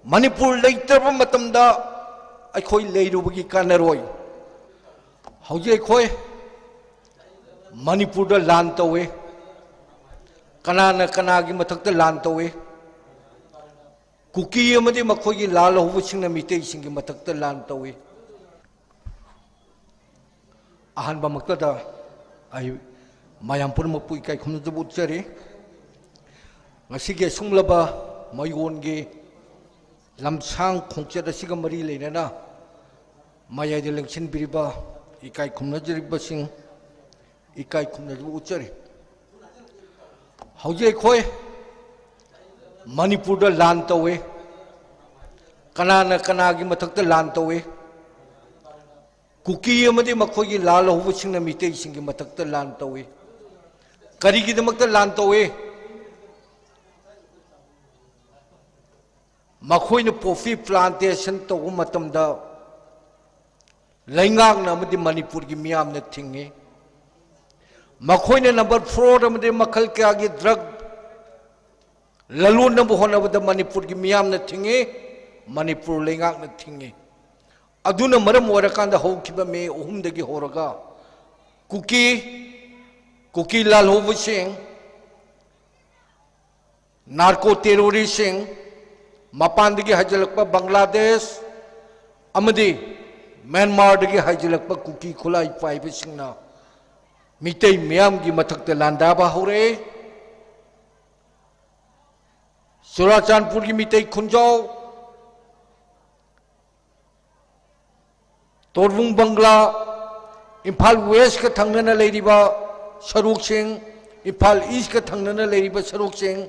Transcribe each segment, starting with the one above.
Manipur Leitraba Matamda Eikhoi Leirubagi Kanaroi Hauji Eikhoi Manipur da land Toue Kanana Kanagi Matakta land Toue Kuki amadi Makhoi Lal Hovu Singna Meitei Singi Matakta land Toue Ahan ba Maktada ay Mayampur Mapui Kai Khumjabut Chari Ngasige Sumlaba Mayonge Lamsang Kongchada Sigamari Lena Maya de Lengshin Biriba Ikai Kumnajari Basing Ikai Kumnaju Uchari Hauji Eikhoi Manipur da land Toue Kanana Kanagi Matakta land Toue Kuki amadi Makhoi Lal Hovu Singna Meitei Singi Matakta land Toue Karigidamakta land Toue Makhoi na coffee plantation to matamda Laingang na madi Manipur gi miyam na thingi Makhoi na number 4 madi makal kya gi drug lalun na buhona bada Manipur gi miyam na thingi Manipur laingang na thingi aduna maram warakanda hawkiba me uhumdagi horaga Kuki Lal Hovu Singh narco terrorism Mapandagi Hajalakpa Bangladesh Amadi Myanmar dagi Hajalakpa Kuki Khulai Paiba Singna Meitei Miyam gi Matakta Landaba Hore Surachanpur gi Meitei Khunjau Torvung Bangla Imphal West ka thangnana leiriba Saruk Singh Imphal East ka thangnana leiriba Saruk Singh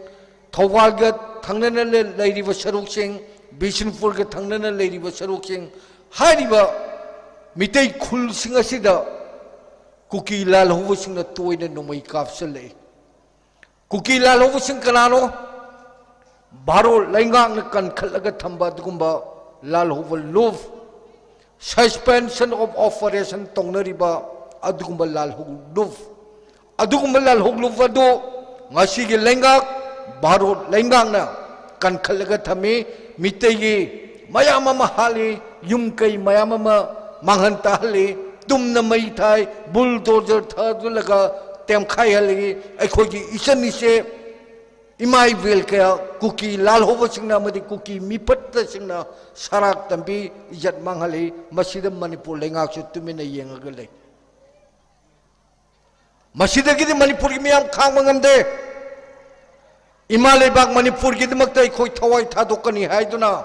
Thawal ga thangnana leiriba Saruk Singh Bishnupur ga thangnana leiriba Saruk Singh hariba Meitei khul sing asida Kuki Lal Hovu Singh na toina nomai kapsale Kuki Lal Hovu Singh kanano baro laingang na kan khalaga thamba dugumba Lal Hovu love suspension of operation tongnariba adugumba Lal Hovu love adugumba Lal Hovu love ado ngasi gi laingak Baro Lengang na kan khalaga thami Meitei gi mayamama hali yumkai mayamama manghanta hali tumna Meitei bulldozer thadulaga temkhai hali Eikhoi gi isan ise imai vel kaya Kuki Lal Hovu Singna madi Kuki mipatta Singna sarak tambi ijat manghali masida Manipur lengak su tumina yengaga lei masida gi Manipur gi miyam khang mangamde Imalai bak Manipur gi damakta Eikhoi thawai thadokani haiduna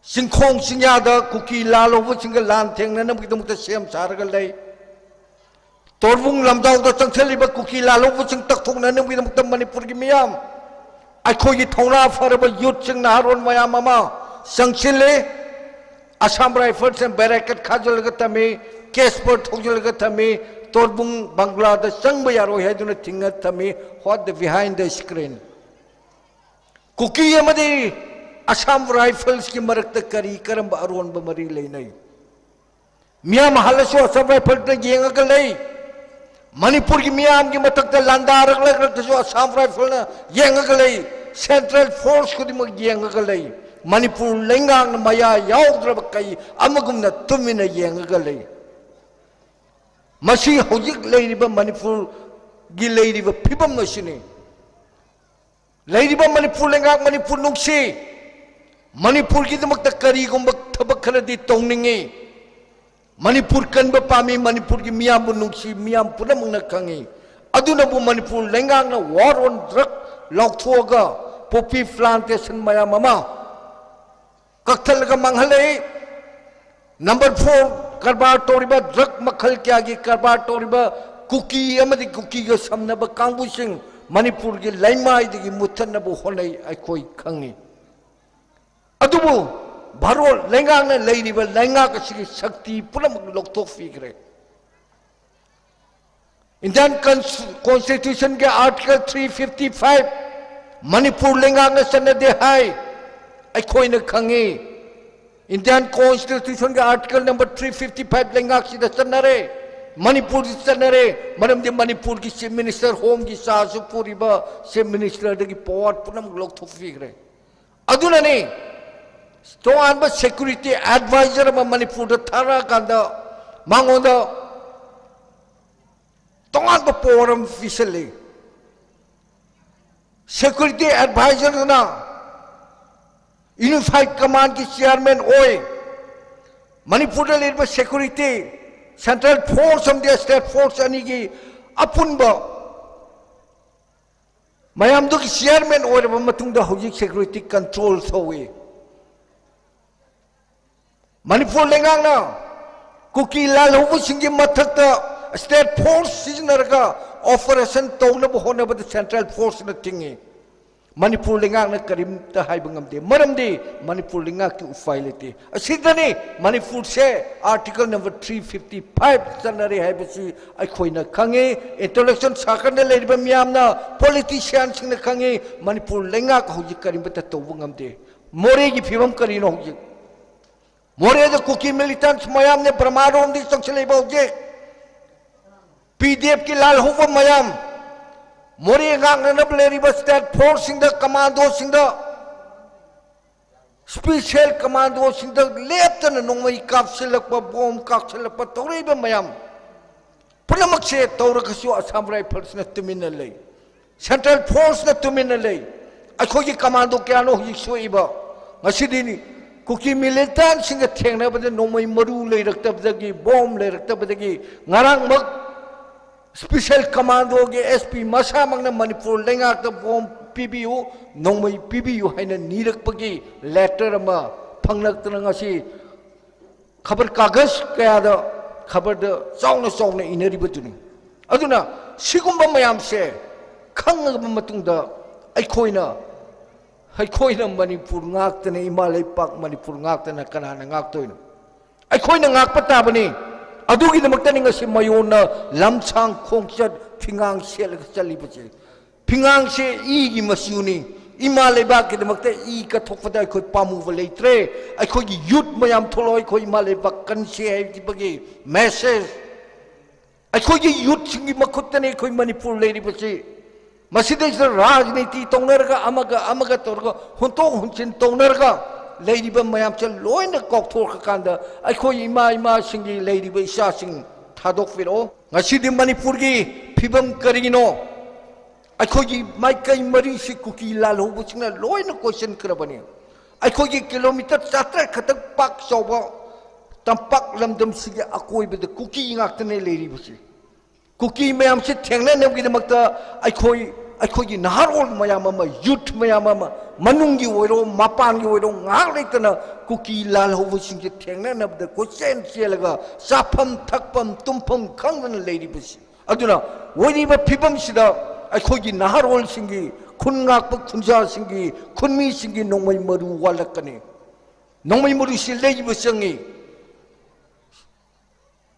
Singkhong Singyada Kuki Lal Hovu Singha lan thengna nam gi damakta sem saraga lei Torvung lamdau da changthaliba Kuki Lal Hovu Singh takthokna nam gi damakta Manipur gi miyam Eikhoi gi thongna faraba youth sing naharon mayam ama sangchile Assam Rifles and Barricade khajalaga tami case per thojalaga tami Torbung Bangladesh Sangbayaro Heduna Tinga Tami what the behind the screen. Kuki Yamadi Assam Rifles ki Marakta Kari Karamba Arwan Bamari Lane. Miyam Halaso Assam Rifles the Yangagalay Manipur ki Miyam ki Matakta Landar like Assam Rifle Yangagalay Central Force Kudimag Yangagalay Manipur Lengang Maya Yaudrabakai Amagumna Tumina Yangagalay. Masi hojik leiriba Manipur gi leiriba pibam nasini leiriba Manipur lengak Manipur nungsi Manipur gi damakta kari gumba thabak kharadi tongningi Manipur kanba pami Manipur gi miyam nungsi miyam punam na kangi aduna bu Manipur lengak na war on drug lakthoga poppy plantation maya mama kakthal ga manghale number 4 Karbar Toriba drug makhal kya gi Karbar Toriba Kuki amadi Kuki ga samnaba kangbu sing Manipur gi laimai digi muthannabu honai Eikhoi khangi adubu baro lengang na leiriba lenga ka sigi shakti puram loktok figre Indian Constitution ke article 355 Manipur lengang na sanade hai Eikhoi na khangi Indian Constitution ke article number 355 lengak sida sanare Manipur sanare manam de Manipur ki chief minister home ki sasu puriba chief minister de ki pot punam lok thofigre adunani toanba security advisor ma Manipur da thara kanda mangoda toanba forum officially security advisor na unified command ki chairman oi Manipur da lirba security central force of the state force ani ki apunba mayam do ki chairman oi ba matungda hojik security control thowe Manipur lengang na Kuki lalu singi mathakta state force signaraga operation tawna bohona ba central force na tingi Manipur lengang na karim ta hai bangam de maram de Manipur lenga ki ufai lete asidani Manipur se article number 355 sanare hai basi Eikhoi na khange intellectual sakan na leiba miyam na politician sing na khange Manipur lenga ka hoji karim ta tawbangam de more gi phibam kari no hoji more the Kuki militants mayam ne Brahmarom di sangchale bawje PDF ki lal huwa mayam more ngang na bleri ba state force sing the commando sing the special commando sing the left na nongmai kapsilak ba bomb kapsilak ba tore ba mayam pulamak se tawra kasu Assam Rifles na tumin lay central force na tumin lay Eikhoi ki commando kya no hi so iba ngasidini Kuki militant singa thengna bade nomai maru leiraktabdagi bomb leiraktabdagi ngarang mak special commando ge SP masa mangna Manipur lenga ta bomb PBU nomai PBU haina nirakpagi letter ama phangnaktana ngasi khabar kagas kaya da khabar da chauna inari batuni aduna sigumba mayam se khangga matungda Eikhoi na Manipur ngaktana imalay pak Manipur ngaktana kanana ngaktoy Eikhoi na ngakpata bani adugi na magtani nga si mayon na lamsang khongchat pingang siya laga chalibache pingang siya igi masyuni imalay bak na magta i kathokpata Eikhoi pamuva leitre Eikhoi ki youth mayam tholo Eikhoi imalay bak kan siya di bagi message Eikhoi ki youth singi makutani Eikhoi Manipur leibache Masida is the Rajniti Tongerga Amaga Torga Hunto Hunchin Tongerga Lady Mayamcha Loin the Cocktor Kanda Eikhoi ima singi Lady by Shasing Tadok Viro Nasidi Manipurgi Pibam Karino Eikhoi Maikai Marisi Kuki Lalo Buchina Loin the question Krabani Eikhoi kilometer Satra Katak Pak Soba Tampak Lamdam Siga Akoi with the Kuki in Actane Lady Bushi Kuki mayam se thengna nemgi damakta Eikhoi naharol mayam ama youth mayam ama manungi oiro mapangi oiro ngak leitana Kuki lal hobu sing se thengna nabda kochen selaga sapam thakpam tumpam khangna leiri busi aduna wori ba phibam sida Eikhoi naharol singi khungak pa khunja singi khunmi singi nongmai maru walakane nongmai maru si leiri busangi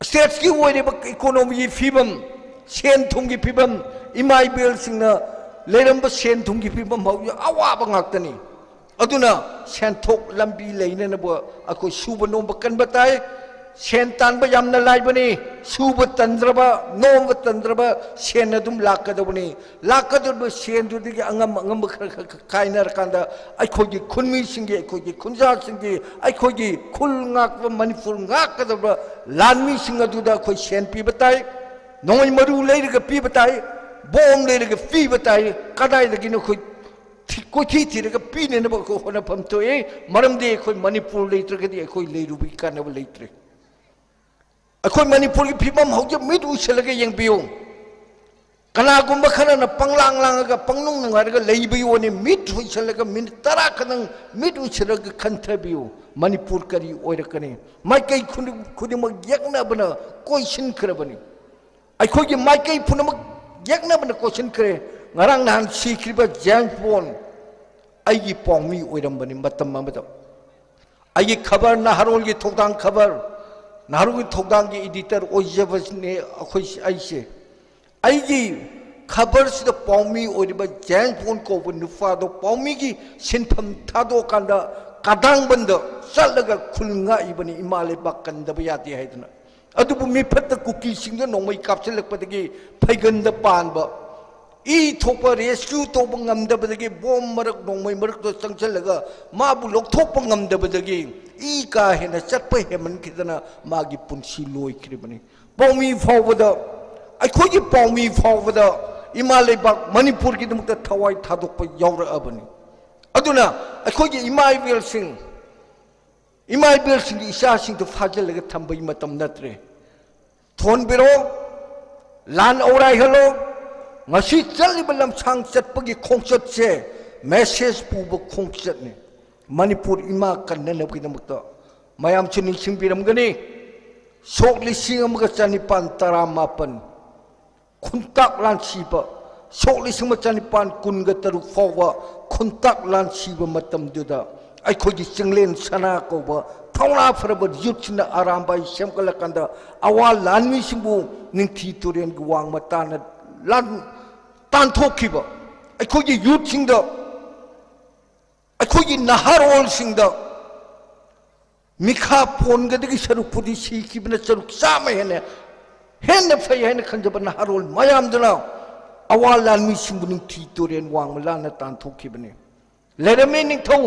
States ki woi ba economy phibam sen thungi phibam imai bill singna leiramba sen thungi phibam hau awa ba ngaktani aduna sen thok lambi leina na ba akoi suba nomba kan batai sen tan ba yamna lai bani suba tandraba nomba tandraba sen adum lakadabani lakadab sen du digi angam kaina rakanda Eikhoi khunmi singi Eikhoi khunja singi Eikhoi khul ngak ba Manipur ngak kadaba lanmi singa duda Eikhoi sen pi batai nongoi maru leiraga pi batai bom leiraga pi batai kadai dagi no Eikhoi thiraga pi ne ba ko hona pham to maramde Eikhoi Manipur leitraga di Eikhoi Leirubagi kanaba leitre Eikhoi Manipur ki phibam hauja mit usalaga yengbiyo kana gumba khana na panglang langaga pangnung ngaraga leibiyo ne mit usalaga min tara kanang mit usalaga khanthabiyo Manipur kari oirakane maikai khudimak yakna bana question krabani Eikhoi maikai phunamak yakna bana question kre ngarang nan sikriba jangpon aigi pongmi oirambani matam amada aigi khabar na harol gi thokdang khabar naru thokdang gi editor oijabasne Eikhoi aise aigi khabar sida pongmi oiriba jangpon ko nufa do pongmi gi sinpham thado kanda kadang banda salaga khulnga ibani imale bakanda bayati haidna adubu mi phatta Kuki singda nongmai kapsilakpadagi phaiganda panba 이 토파 레스큐 토파 ngamdabadagi bom marak nongmai marak to changchalaga mabu lokthokpa ngamdabadagi I ka hena chatpa heman kidana magi punsi loi kribani paumi fawada aikhogi paumi fawada ima leibak manipur gi dumta thawai thadokpa yawra abani aduna aikhogi imai sing isa sing to phajalaga thambai matam natre thon biro lan aurai hello ngasi chaliba lamchang chatpagi khongchatse message puba khongchatni manipur ima kannana bidamukta mayam chuning singbiramgani sok lising amaga chanipan taramapan khuntak lan siba sok lising chanipan kunga taruk fawa khuntak lan siba matam duda aikhogi chinglen sana koba thawna faraba yuchna arambai semkalakanda awal lanmi singbu ningthi turen guwang matana lan tanthokhiba aikhogi youth singda aikhogi naharol singda mikha pongadagi sarupudi sikibna saruk sama hene fay hene khanjaba naharol mayamdana awal lanmi singbuning thitoren wangmalana tanthokibane lerame ningthau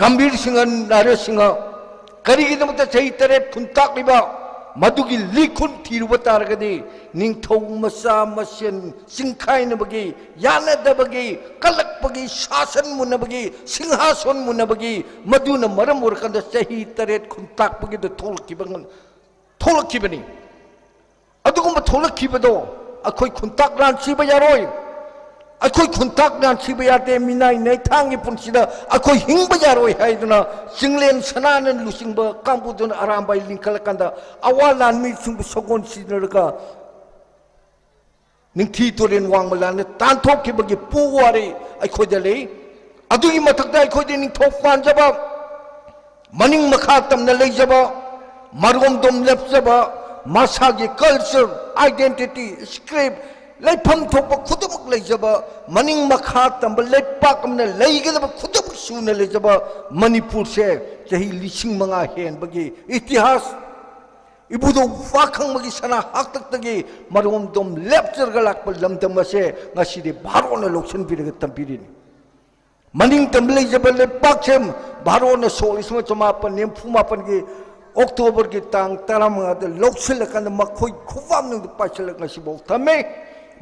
gambir singan nare singa karigidamata chaitare kuntakliba madugi likun thiruba taragadi ningthau masa masen singkhainabagi yanadabagi kalakpagi shasan munabagi singhason munabagi maduna maram urkanda chahi taret khuntakpagi do tholakibani adugumba tholakibado akhoi khuntak ran siba yaroi akhoi khuntak ran siba yate minai nei thangi punsida akhoi hingba yaroi haiduna singlen sananan lusingba kambudun arambai lingkalakanda awalan mi singbu sogon sinarga ningthi toren wangmalana tanthokibagi puwari akhoi dale adugi mathakda akhoi de ningthok panjaba maning makha tamna leijaba margom dom lepjaba masagi culture identity script leifam thokpa khudamak leijaba maning makha tamba leipak amna leigedaba khudamak suna leijaba manipur se chahi lising manga hen bagi itihas ibudo wakhang magi sana haktak tagi marom dom lecture galak pal lamdam ase ngasi de barona loksan biraga tampirin maning tam leijaba leipak sem barona solisma chamapan nem phumapan gi October ki tang taramanga de loksil kan makhoi khuwam nung paisal ngasi bo thame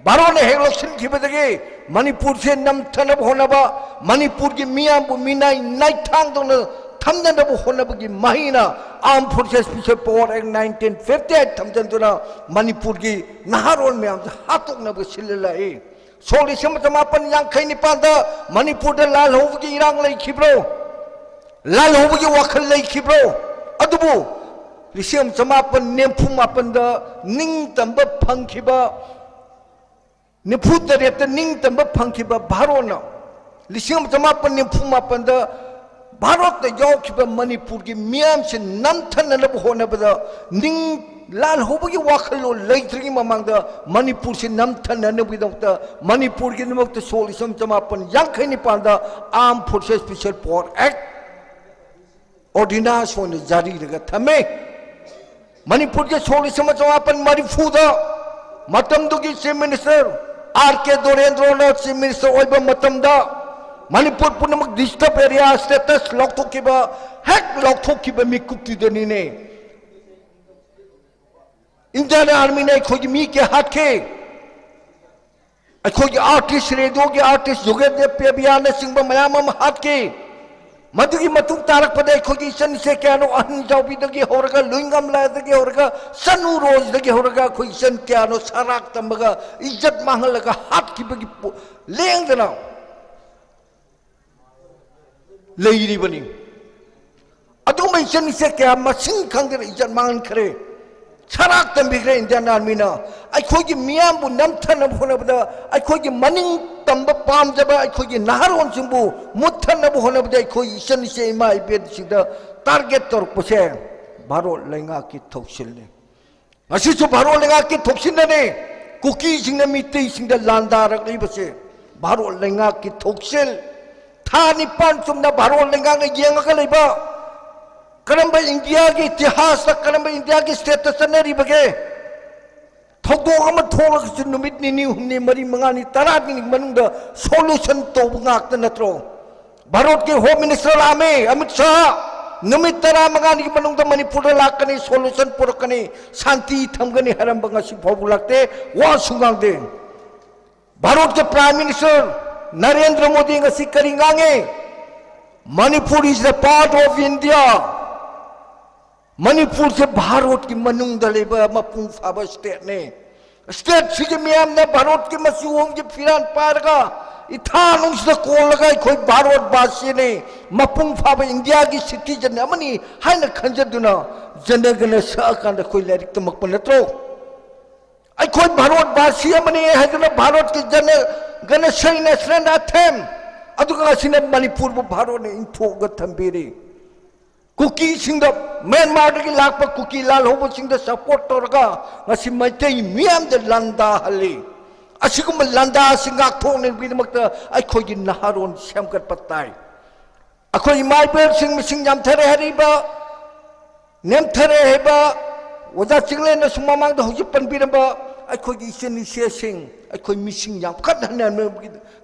barone he loksil kibadage manipur se nam thanab honaba manipur ki miyam bu minai nai thang dong thamna bu honaba ki mahina armed forces special power act 1958 thamjan duna manipur ki naharol miyam hatok na bu silala e soli samatapan yang khaini panda manipur de lal hobu ki irang lai khibro lal hobu ki wakhal lai khibro adubu lisem samapan nempum apanda ning tamba phangkhiba niphutareta ning tamba phangkhiba bharona lisem samapan nempum apanda bharot ta yokhiba manipur gi miyam se namthana lab hona bada ning lal hobugi wakhalo leitrigi mamangda manipur se namthana ne bidokta manipur gi namokta solisam samapan yankhaini panda armed forces special power act ordinance on jari daga thame manipur ke soli samachapan marifuda matam dugi chief minister rk dorendra chief minister oiba matam da manipur punamak disturb area status lokthokiba hek lokthokiba mikupti deni ne indian army ne khoji mi ke hatke khoji artist radio ke artist jogede pe biana singba mayamam hatke Madugi matung tarak pada khogi san se kyano an jawbi dagi horga luingam la dagi horga sanu roz dagi horga khoi san kyano sarak tambaga izzat mahalaga hat ki bagi leng dana leiri bani adu mai san se kya masing khangder izzat mangan khare sarak tambigre indian army na ai khogi miyam bu namthana bhona bada ai khogi maning tamba pam jaba ai khogi naharon singbu muthana bhona bada ai khoi isan se ma ibed sida target tor pose baro lenga ki thoksilne asi chu baro lenga ki thoksinne kuki singna Meitei singda landarak leibase baro lenga ki thoksil thani pan sumna baro lenga nge yenga leiba karamba India ki itihas karamba India ki status na ribage thawdok ama tholak numit ni humni mari mangani taradni manungda solution to ngak natro Bharot ke Home Minister Ame Amit Shah numit tara mangani manungda Manipur lakani solution purakani santi thamgani haram banga si phobulakte wa sungangde Bharot ke Prime Minister Narendra Modi ngasi karingange Manipur is a part of India Manipur se Bharot ki manungda leba mapung faba state ne state sige miyam na Bharot ki masiwong ki firan parga ithanung sa kolaga Eikhoi Bharot basi ne mapung faba India ki citizen amani haina khanjaduna janagana sa kanda koi larik tamak panatro Eikhoi Bharot basi amani haduna Bharot ki janagana say national anthem aduga sina Manipur bu Bharot ne inthoga thambiri Kuki singda Myanmar dagi lakpa Kuki lal hobo singda support torga ngasi Meitei miyam de landa hali asigum landa singak thong ne bidamakta Eikhoi gi naharon semkat patai akhoi mai ber sing mising jam thare hariba nem thare heba oda chingle na sumamang da hoji pan biramba Eikhoi gi sen se sing Eikhoi mising jam khat hanan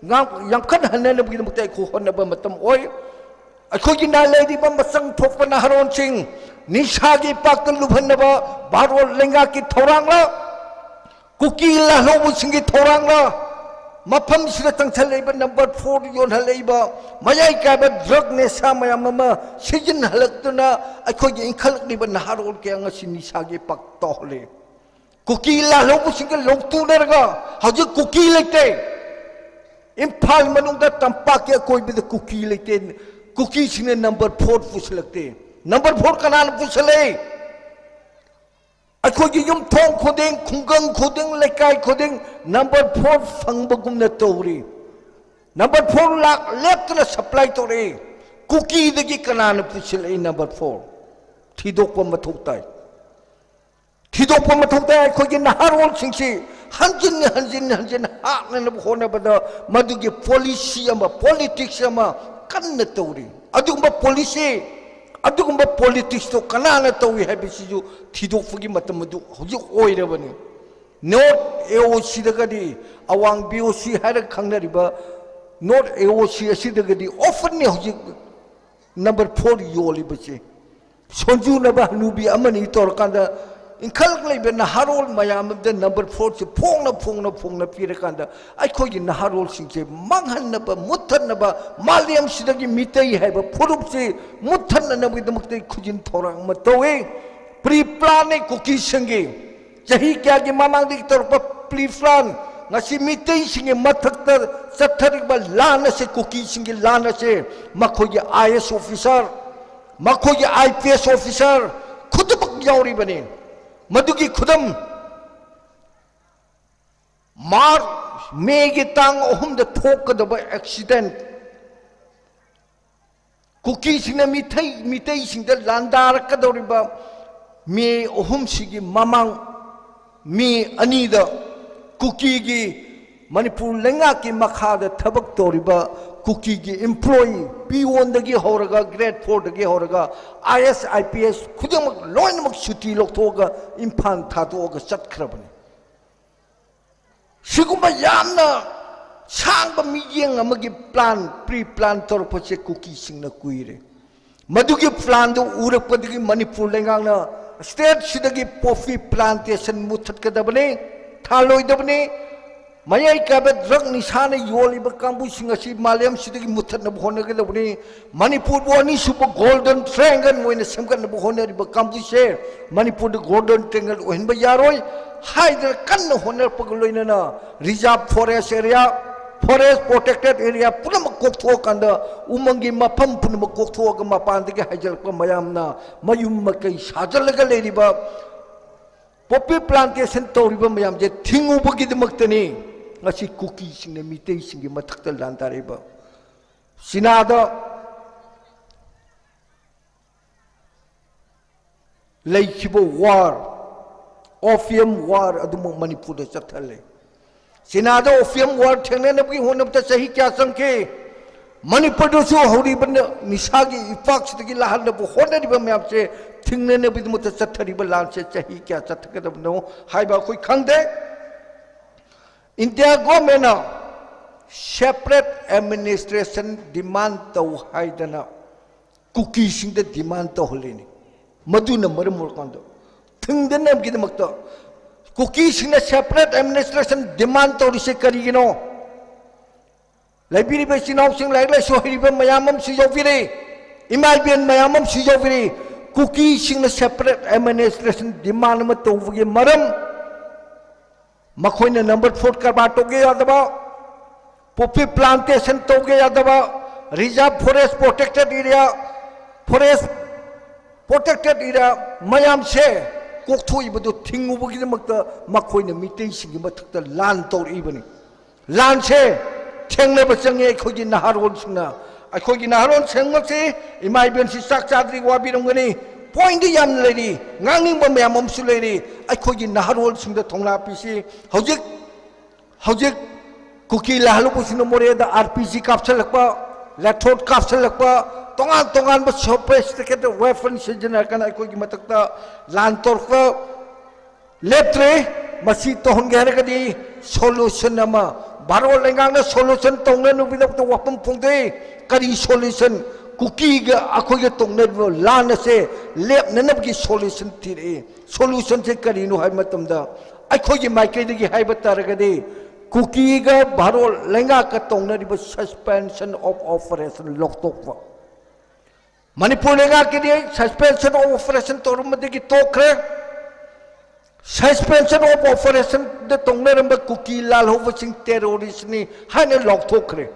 ngam yang khat hanan bidamakta Eikhoi honna ba matam oi Eikhoi gi na lady ba masang thok pa na haron sing nisha gi pakal lubhan na ba Bharot lenga ki thorang la Kuki la lo sing gi thorang la mafam sida tangthal leiba number 4 yon halaiba mayai ka ba drug ne sa mayam ma sijin halaktuna Eikhoi gi inkhalak ni ba na haron ke anga nisha gi pak tohle Kuki la lo sing gi lok tu nerga haji Kuki lekte imphal manungda tampak ya koi bi Kuki lekte Kuki sine number 4 puslakte number 4 kanan puslei Eikhoi gi yum thong khodeng khunggang khodeng lekai khodeng number 4 fangbagum na tori number 4 lak left na supply tori Kuki dagi kanan puslei number 4 thidok pa mathuktai Eikhoi gi naharol singsi hanjin ha na hona bada madugi policy ama politics ama kan na tauri adugumba policy adugumba politics to kanana tawi habisiju thidok fugi matam madu hoji oirabani not AOC dagadi awang BOC hara khangnariba not AOC asidagadi often ne hoji number 4 yoli bache sonju na ba nubi amani torkanda inkhalak leibe naharol mayam de number 4 se phongna pirakanda Eikhoi gi naharol singse manghan na ba muthan na ba maliam sidagi Meitei haiba phurup se muthan na bi damakte khujin thorang ma towe pre plan ne Kuki singi jahi kya gi mamang dik tor pa pre plan ngasi Meitei singi mathakta satharik ba lana se Kuki singi lana se makhoi gi IS officer makhoi gi IPS officer khudbak yauri bane Madugi khudam mar megi tang ohum da thokadaba accident Kuki singna Meitei singda landar kadoriba me ohum sigi mamang me anida Kuki gi Manipur lenga ki makhada thabak toriba Kuki gi employee P1 dagi horaga grade 4 dagi horaga IS IPS khudam loinak suti loktoga impan thatoga chatkrabani sigumba yamna sangba miyeng amagi plan pre plan torpoche Kuki singna kuire madugi plan do urakpadagi Manipur lenga na state sidagi coffee plantation muthat kadabane thaloidabane Mayai kabat drug nisana yoli bakambu singasi Maliam sidagi muthat na buhona kadabani Manipur wani super golden triangle mo ina semkan na buhona ri bakambu se Manipur the golden triangle ohin ba yaroi haidar kan na honar pagloina na reserve forest area forest protected area pura makokthok kanda umangi mafam puna makokthok ga mapan dagi haijal pa mayam na mayum makai sajalaga leiriba poppy plantation toriba mayam je thingu bagi demaktani ngasi Kuki singna Meitei singi mathakta lantareba sinada leikibo war opium war adumo Manipur da chathale sinada opium war thengna na bi honam ta sahi kya sangke Manipur dosu hori benda nisagi ifak sedikit lahan lebu hoda di bawah apa se tinggal ni begitu muda cathari belan se cahi kya cathar kita benda hai bawa koi khangde India government separate administration demand tau hai dana Kuki sing de demand tau holi ni madu na meremur kondo tinggal ni begitu makta Kuki sing de separate administration demand tau risi kari gino Library besi nau sing lai sohiri be mayamam sujoviri, imagine mayamam sujoviri, Kuki sing na separate administration demand ma tovugi maram, makhoi na number 4 karba toge yadaba, poppy plantation toge yadaba, reserve forest protected area, mayam se, koktu ibu tingu bugi makta makhoi na Meitei sing matakta land tor ibani, land se. Cengna bercengnya Eikhoi naharon singna, Eikhoi naharon cengmak si, imai ben si sak cadri wabi dong ni, point di yam lady, nganging bom yam mom lady, Eikhoi naharon singda thongla PC, hojik Kuki lalu pusin nomor ada RPG kapsel lekpa, lathot kapsel lekpa, tongan bas sophisticated weapon sejenakan Eikhoi matakta lantor ke letre masih tohon gana kadi solution nama. Baru lengang na solution tong na nubidak to wapam pungde kari solution Kuki ga ako ga tong na lan se lep na nabgi solution tire solution se kari no hay matam da ako gi mai kai gi hay batar ga de Kuki ga baru lenga ka tong na riba suspension of operation lok tok wa Manipur lenga ki de suspension of operation torum de gi tokre Suspension of operation the Tongnamba Kuki Lal Hovasing terrorist ni Hina Lok Tokre.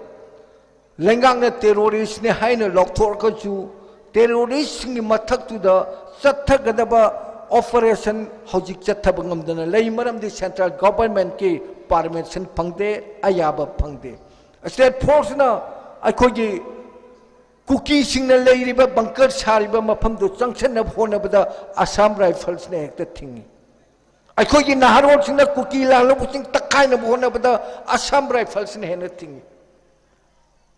Lengang the terrorist ni Hina Lok Torkachu, terrorist ni Matak to the Satagadaba operation Hojik Chatabangam than a laymaram the central government ki parliament and Pangde, Ayaba Pangde. I said, Portsna, I could Kuki sing the lady but bunker Sariba Mapam to junction of Honabada Assam Rifles neck the thing. Eikhoi naharon sing na Kuki lalu pusing takai na buhon na bada Assam Rifles ni henna tingi.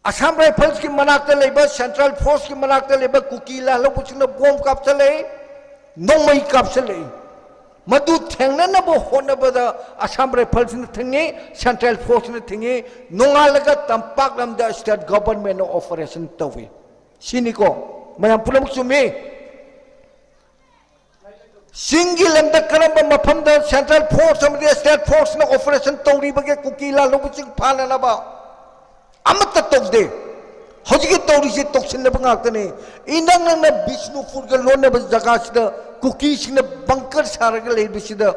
Assam Rifles ki manakta leba Central Force ki manakta leba Kuki lalu pusing na bomb kapsale, nomai kapsale. Madu thengna na buhon na bada Assam Rifles ni tingi, Central Force ni tingi, nongalaga tampak lam da state government no operation Toue. Sini ko, mayam pulang sumi. Single and the Karamba Mapam Central Force of the State Force no operation Touri Bage Kuki La Lobusing Palanaba Amata Tokde Hojiki Tori Toxin the Bangatane Inang na Bishnu Furgalona Zagas the Cookies in the bunker Saragal Bisida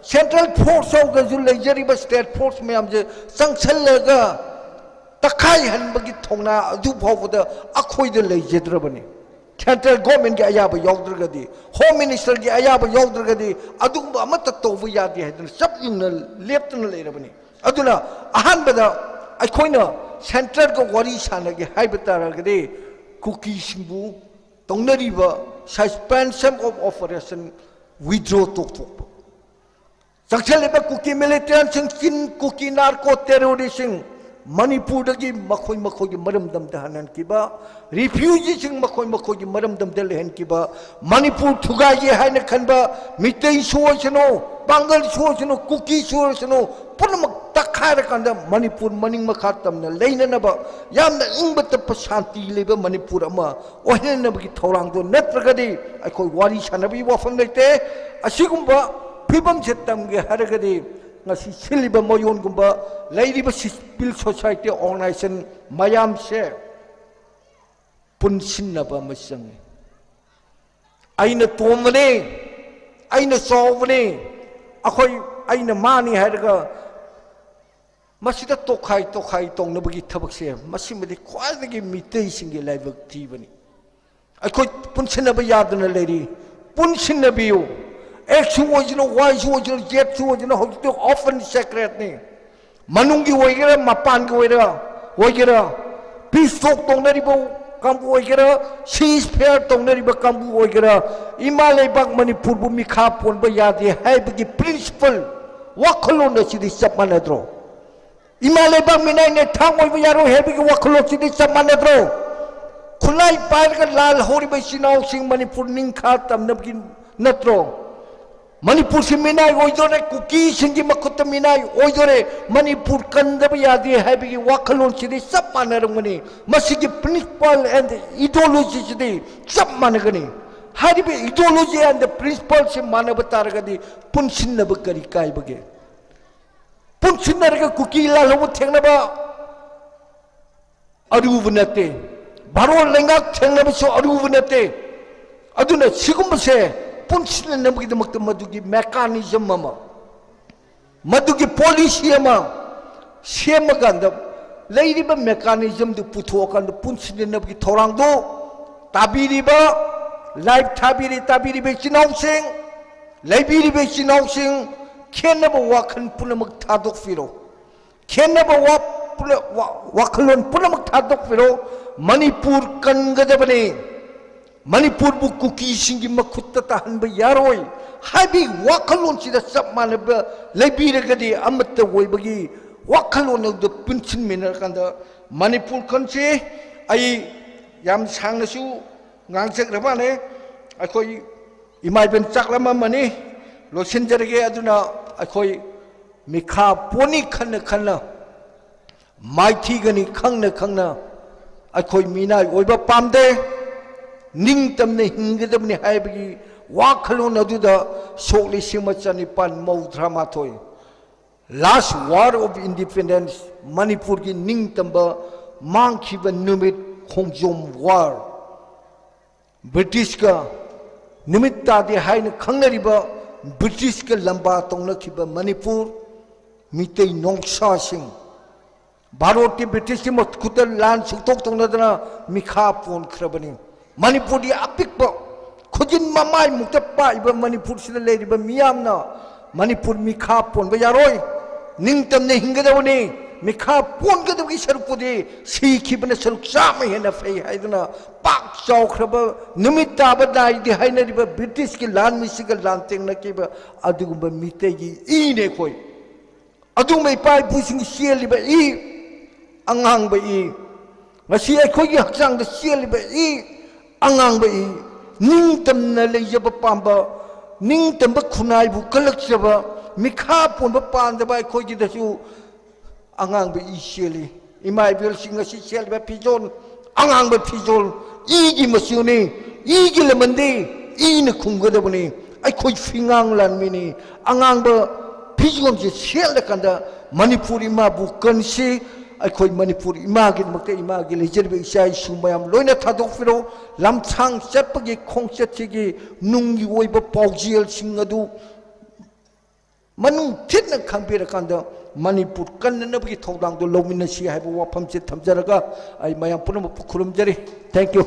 Central Force of the Zulajariba State Force Mayamje Sangsalaga Takai Hanbagi Tona Dupo the Eikhoi the Lejadrabani. Central government ki ayaba yogdragadi, home minister ki ayaba yogdragadi, adumba amata tovu yadi hai, sab yung lep na leirabani. Aduna ahan bada Eikhoi na central ko wari sana ki hai bataragadi, Kuki singbu tongnariba suspension of operation withdraw tok. Saksaleba Kuki military sing kin Kuki narco terrorism. Manipur dagi makhoi ki maram dam dahanan kiba refugees sing makhoi ki maram dam dalen kiba Manipur thuga ye hai na khanba Meitei suochno Bangal suochno Kuki suochno punamak takhara kanda Manipur maning makhatam na leina na ba yamna ingba tap shanti leba Manipur ama ohne na gi thorang do netragadi Eikhoi wari sanabi wafam leite asigumba phibam chetam ge haragadi ngasi siliba moyon gumba lairiba civil society organization mayam se punsinnaba masang aina tomne aina sovne akhoi aina mani haraga masida tokhai tongnabagi thabak se masimadi khwaidagi Meitei singi laibak tibani akhoi punsinnaba yadna leiri punsinnabiyo X original, Y original, Z original, how to often secret ni. Manungi wajera, mapan wajera, peace talk tong na ribo kambu wajera, ceasefire tong na ribo kambu wajera. Imalay bag Manipur bumi kapon ba yadi hai bagi principle. Wakalon na sidi sap manadro. Imalebang minay ne thangoy bayaro hebi ki wakhlo chidi chamanadro khulai pair ka lal hori bai sinau sing Manipur ningkha tamnab ki natro Manipur si minay oidore Kuki singi makutta minay oidore Manipur kandaba yadi hebi ki wakhlo chidi chamanarangani masigi principle and ideology chidi chamanagani haribe ideology and the principle si manabataragadi punsinnaba kari kai bage punsinnaraga Kuki lalawu thengnaba arubu nate baro lengak thengnaba so arubu nate aduna sigumbase punsinnabagi damakta madugi mechanism ama madugi policy ama semaganda leiriba mechanism du puthokanda punsinnabagi thorangdo tabiriba life tabiri be chinausing laibiri be chinausing Kenaba wakan punamak tadok firo. Kenaba wakalon punamak tadok firo. Manipur kan gadabane. Manipur bu Kuki singi makutta tahan ba yaroi. Habi wakalon sida sab manaba laibira gadi amatta woi bagi wakalon of the pinchin miner kanda Manipur kan se ay yam sang nasu ngangsak rabane Eikhoi imai ben chaklama mani lo sinjarage aduna Eikhoi mikha poni khana Meitei gani khangna Eikhoi minai oiba pamde ningtamne hingadamne haibagi wakhalon aduda sokli simachani pan maudhramathoi last war of independence Manipur gi ningtamba mangkhiba numit khongjom war British ka numit tadi haina khangnariba British ka lamba tongnakiba Manipur Meitei nongsa sing Bharoti British ki matkuta land suktok tongnadana mikha pon khrabani Manipur di apikba khujin mamai mukta pa iba Manipur sida leiriba miyamna Manipur mikha pon ba yaroi ningtamne hingadawani mikha pon gadawgi sarupudi sikhibana saruk sama hena fei haiduna pak chawkhraba numita ba dai di haina riba British ki land misigal land tengna kiba adugumba Meitei gi ine koi adumai pai pusing sieliba I angang ba I ngasi Eikhoi gi hakchang da sieliba I angang ba I ningtamna leijaba pamba ningtamba khunai bu kalakchaba mikha pon ba panda ba Eikhoi gi dasu angang ba I sieli imai bil singa si sieliba pijol angang ba pijol igi masuni igi lemandi ina khunggadabani Eikhoi fingang lanmini angang ba pijol je siel kanda Manipur ima bu kansi Eikhoi Manipur ima gi makte ima gi lejerbe isai sumayam loina thadok firo lamchang chapagi khongchatigi nungi oiba paujiel singadu manung thitna khambira kanda Manipur kannabagi thodang do lomina si haiba wafam se thamjaraga ai mayam punam khurumjari thank you